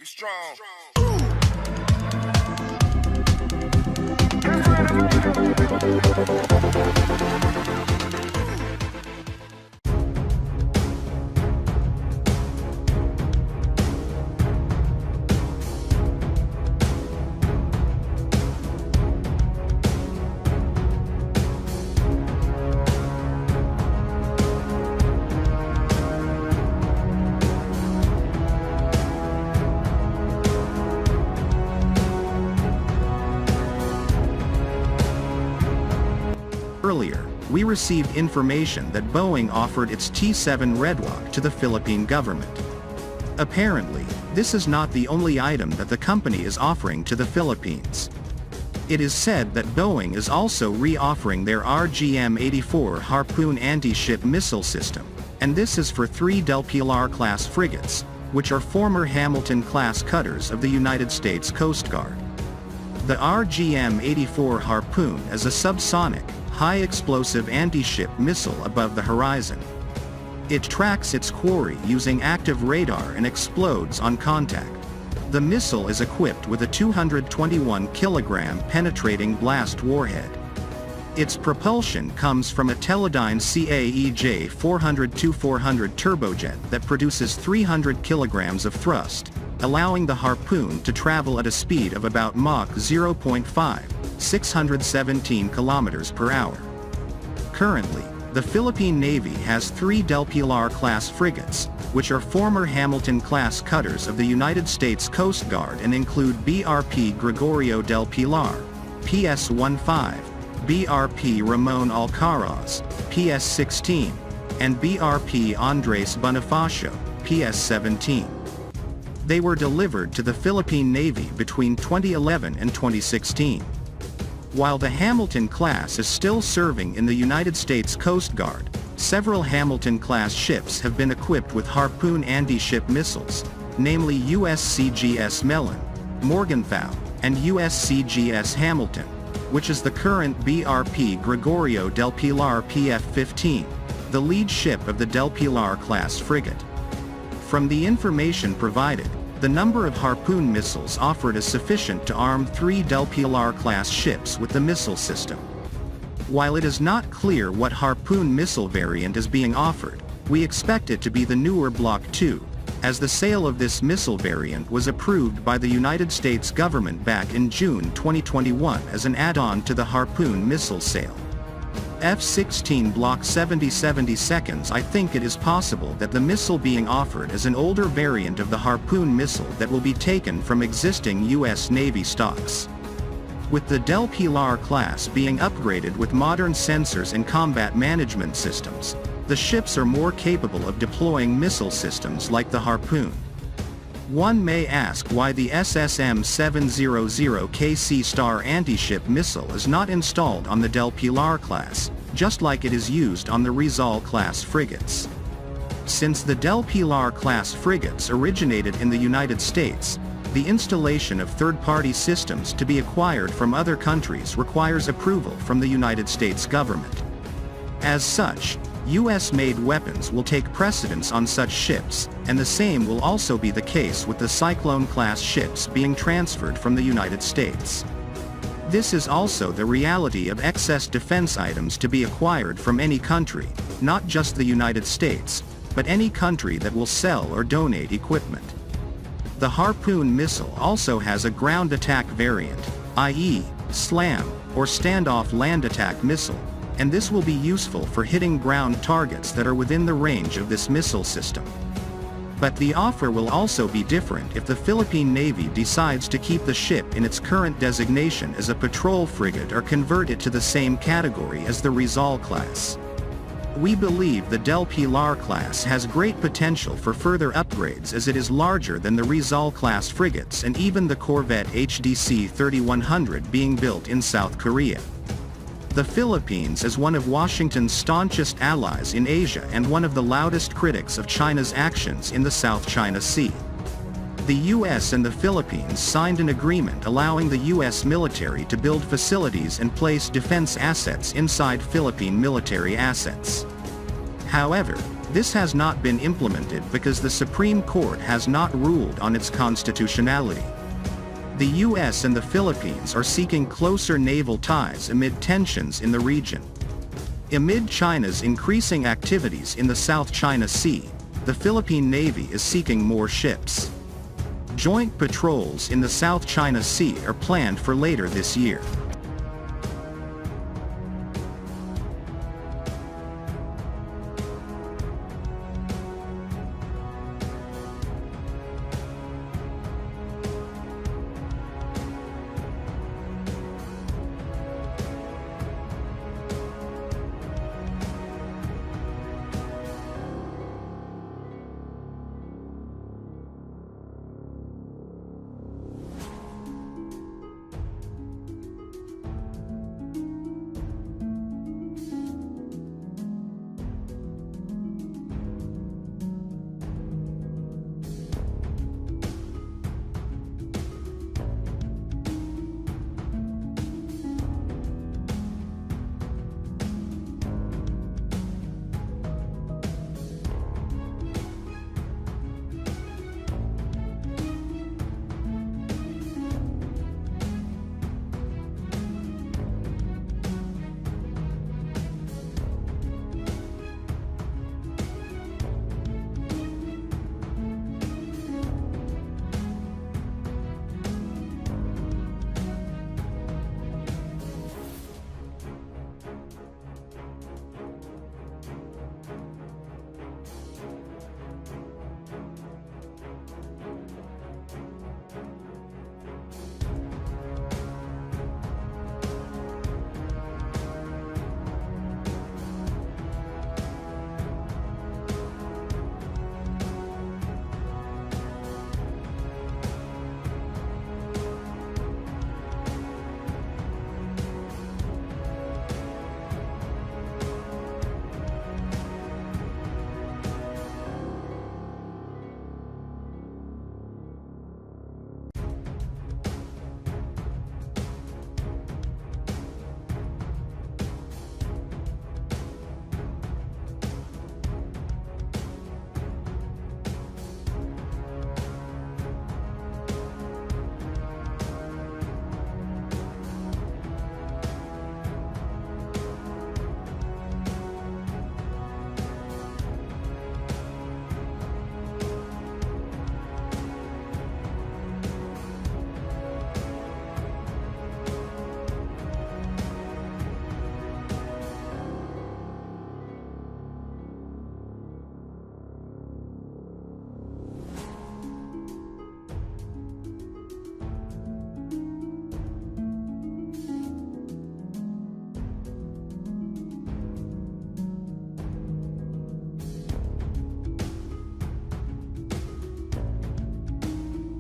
Be strong. Earlier, we received information that Boeing offered its T-7 Redwalk to the Philippine government. Apparently, this is not the only item that the company is offering to the Philippines. It is said that Boeing is also re-offering their RGM-84 Harpoon anti-ship missile system, and this is for 3 Del Pilar-class frigates, which are former Hamilton-class cutters of the United States Coast Guard. The RGM-84 Harpoon is a subsonic, high-explosive anti-ship missile above the horizon. It tracks its quarry using active radar and explodes on contact. The missile is equipped with a 221-kilogram penetrating blast warhead. Its propulsion comes from a Teledyne CAEJ 400-400 turbojet that produces 300 kilograms of thrust, allowing the Harpoon to travel at a speed of about Mach 0.5, 617 kilometers per hour. Currently, the Philippine Navy has 3 Del Pilar-class frigates, which are former Hamilton-class cutters of the United States Coast Guard and include BRP Gregorio del Pilar, PS-15, BRP Ramon Alcaraz, PS-16, and BRP Andres Bonifacio, PS-17. They were delivered to the Philippine Navy between 2011 and 2016. While the Hamilton-class is still serving in the United States Coast Guard, several Hamilton-class ships have been equipped with Harpoon anti-ship missiles, namely USCGS Mellon, Morgenthau, and USCGS Hamilton, which is the current BRP Gregorio del Pilar PF-15, the lead ship of the Del Pilar-class frigate. From the information provided, the number of Harpoon missiles offered is sufficient to arm 3 Del Pilar-class ships with the missile system. While it is not clear what Harpoon missile variant is being offered, we expect it to be the newer Block II, as the sale of this missile variant was approved by the United States government back in June 2021 as an add-on to the Harpoon missile sale. F-16 Block 70 seconds. I think it is possible that the missile being offered is an older variant of the Harpoon missile that will be taken from existing U.S. Navy stocks. With the Del Pilar class being upgraded with modern sensors and combat management systems, the ships are more capable of deploying missile systems like the Harpoon. One may ask why the SSM-700KC Star anti-ship missile is not installed on the Del Pilar class, just like it is used on the Rizal class frigates. Since the Del Pilar class frigates originated in the United States, the installation of third-party systems to be acquired from other countries requires approval from the United States government. As such, US-made weapons will take precedence on such ships, and the same will also be the case with the Cyclone-class ships being transferred from the United States. This is also the reality of excess defense items to be acquired from any country, not just the United States, but any country that will sell or donate equipment. The Harpoon missile also has a ground attack variant, i.e., SLAM, or standoff land attack missile, and this will be useful for hitting ground targets that are within the range of this missile system. But the offer will also be different if the Philippine Navy decides to keep the ship in its current designation as a patrol frigate or convert it to the same category as the Rizal class. We believe the Del Pilar class has great potential for further upgrades as it is larger than the Rizal class frigates and even the Corvette HDC 3100 being built in South Korea. The Philippines is one of Washington's staunchest allies in Asia and one of the loudest critics of China's actions in the South China Sea. The US and the Philippines signed an agreement allowing the US military to build facilities and place defense assets inside Philippine military assets. However, This has not been implemented because the Supreme Court has not ruled on its constitutionality. The U.S. and the Philippines are seeking closer naval ties amid tensions in the region. Amid China's increasing activities in the South China Sea, the Philippine Navy is seeking more ships. Joint patrols in the South China Sea are planned for later this year.